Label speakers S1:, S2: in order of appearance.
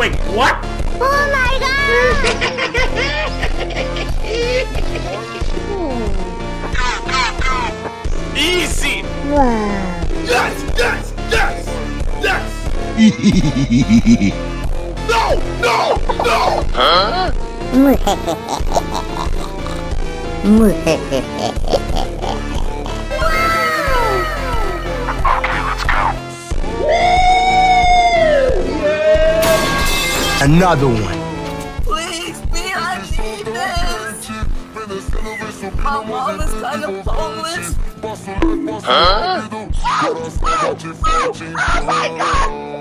S1: Wait, what?
S2: Oh my god!
S1: Easy!
S2: Wow.
S1: Yes, yes, yes! Yes! No, no, no! Huh?
S3: Another one.
S4: Please, me, I need this! My mom is kind of homeless.
S1: Huh?
S4: Oh my god!